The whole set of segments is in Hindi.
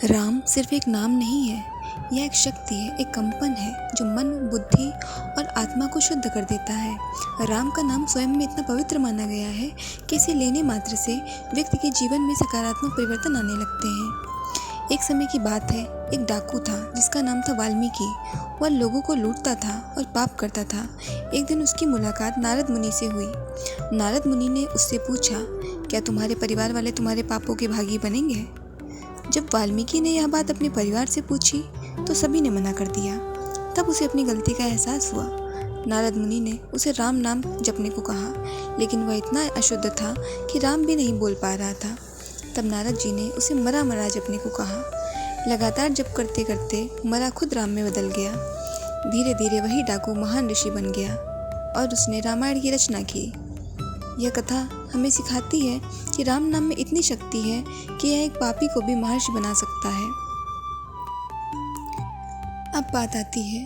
राम सिर्फ एक नाम नहीं है, यह एक शक्ति है, एक कंपन है जो मन, बुद्धि और आत्मा को शुद्ध कर देता है। राम का नाम स्वयं में इतना पवित्र माना गया है कि इसे लेने मात्र से व्यक्ति के जीवन में सकारात्मक परिवर्तन आने लगते हैं। एक समय की बात है, एक डाकू था जिसका नाम था वाल्मीकि। वह लोगों को लूटता था और पाप करता था। एक दिन उसकी मुलाकात नारद मुनि से हुई। नारद मुनि ने उससे पूछा, क्या तुम्हारे परिवार वाले तुम्हारे पापों के भागी बनेंगे? जब वाल्मीकि ने यह बात अपने परिवार से पूछी तो सभी ने मना कर दिया। तब उसे अपनी गलती का एहसास हुआ। नारद मुनि ने उसे राम नाम जपने को कहा, लेकिन वह इतना अशुद्ध था कि राम भी नहीं बोल पा रहा था। तब नारद जी ने उसे मरा मरा जपने को कहा। लगातार जप करते करते मरा खुद राम में बदल गया। धीरे धीरे वही डाकू महान ऋषि बन गया और उसने रामायण की रचना की। यह कथा हमें सिखाती है कि राम नाम में इतनी शक्ति है कि यह एक पापी को भी महर्षि बना सकता है। अब बात आती है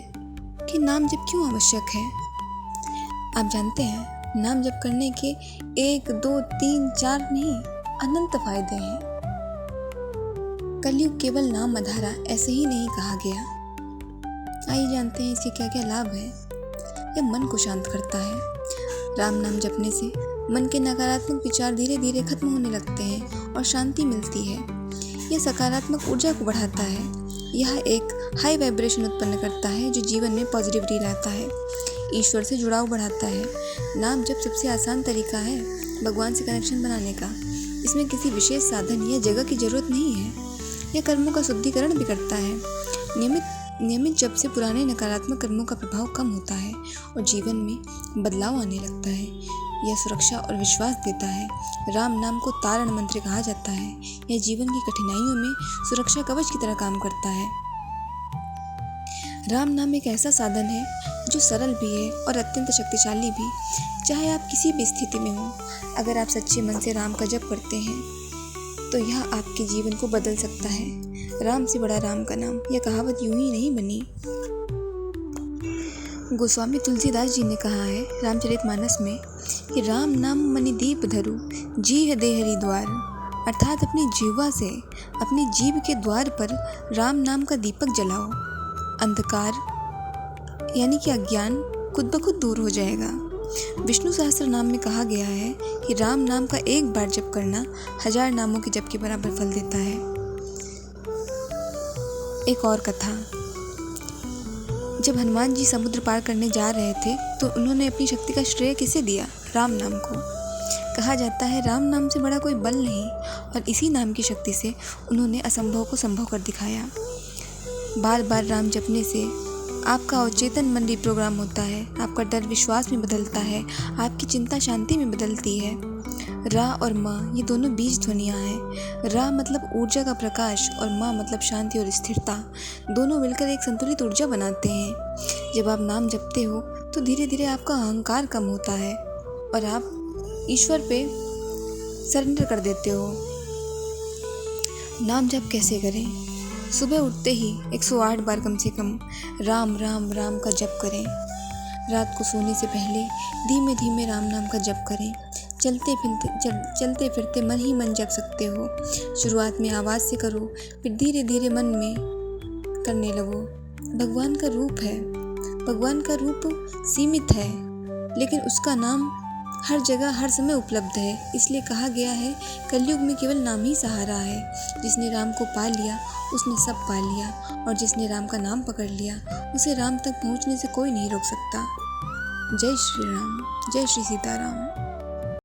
कि नाम जप क्यों आवश्यक है। आप जानते हैं, नाम जप करने के 1, 2, 3, 4 नहीं, अनंत फायदे हैं। कलयुग केवल नाम अधारा ऐसे ही नहीं कहा गया। आइए जानते हैं इसके क्या क्या लाभ है। यह मन को शांत करता है। राम नाम जपने से मन के नकारात्मक विचार धीरे धीरे खत्म होने लगते हैं और शांति मिलती है। यह सकारात्मक ऊर्जा को बढ़ाता है। यह एक हाई वाइब्रेशन उत्पन्न करता है जो जीवन में पॉजिटिविटी लाता है। ईश्वर से जुड़ाव बढ़ाता है। नाम जप सबसे आसान तरीका है भगवान से कनेक्शन बनाने का। इसमें किसी विशेष साधन या जगह की जरूरत नहीं है। यह कर्मों का शुद्धिकरण भी करता है। नियमित जप से पुराने नकारात्मक कर्मों का प्रभाव कम होता है और जीवन में बदलाव आने लगता है। यह सुरक्षा और विश्वास देता है। राम नाम को तारण मंत्र कहा जाता है। यह जीवन की कठिनाइयों में सुरक्षा कवच की तरह काम करता है। राम नाम एक ऐसा साधन है जो सरल भी है और अत्यंत शक्तिशाली भी। चाहे आप किसी भी स्थिति में हो, अगर आप सच्चे मन से राम का जप करते हैं तो यह आपके जीवन को बदल सकता है। राम से बड़ा राम का नाम, यह कहावत यूं ही नहीं बनी। गोस्वामी तुलसीदास जी ने कहा है रामचरितमानस में कि राम नाम मनि दीप धरु जीह दे हरि द्वार। अर्थात अपनी जीवा से, अपनी जीभ के द्वार पर राम नाम का दीपक जलाओ। अंधकार यानी कि अज्ञान खुद ब खुद दूर हो जाएगा। विष्णु सहस्त्र नाम में कहा गया है कि राम नाम का एक बार जप करना 1000 नामों के जप के बराबर फल देता है। एक और कथा, जब हनुमान जी समुद्र पार करने जा रहे थे तो उन्होंने अपनी शक्ति का श्रेय किसे दिया? राम नाम को। कहा जाता है राम नाम से बड़ा कोई बल नहीं और इसी नाम की शक्ति से उन्होंने असंभव को संभव कर दिखाया। बार बार राम जपने से आपका अवचेतन मन रिप्रोग्राम होता है। आपका डर विश्वास में बदलता है। आपकी चिंता शांति में बदलती है। रा और माँ ये दोनों बीज ध्वनियाँ हैं। रा मतलब ऊर्जा का प्रकाश और माँ मतलब शांति और स्थिरता। दोनों मिलकर एक संतुलित ऊर्जा बनाते हैं। जब आप नाम जपते हो तो धीरे धीरे आपका अहंकार कम होता है और आप ईश्वर पे सरेंडर कर देते हो। नाम जप कैसे करें? सुबह उठते ही 108 बार कम से कम राम राम राम का जप करें। रात को सोने से पहले धीमे धीमे राम नाम का जप करें। चलते फिरते मन ही मन जप सकते हो। शुरुआत में आवाज़ से करो, फिर धीरे धीरे मन में करने लगो। भगवान का रूप है। भगवान का रूप सीमित है, लेकिन उसका नाम हर जगह हर समय उपलब्ध है। इसलिए कहा गया है कलयुग में केवल नाम ही सहारा है। जिसने राम को पा लिया उसने सब पा लिया, और जिसने राम का नाम पकड़ लिया उसे राम तक पहुंचने से कोई नहीं रोक सकता। जय श्री राम, जय श्री सीताराम।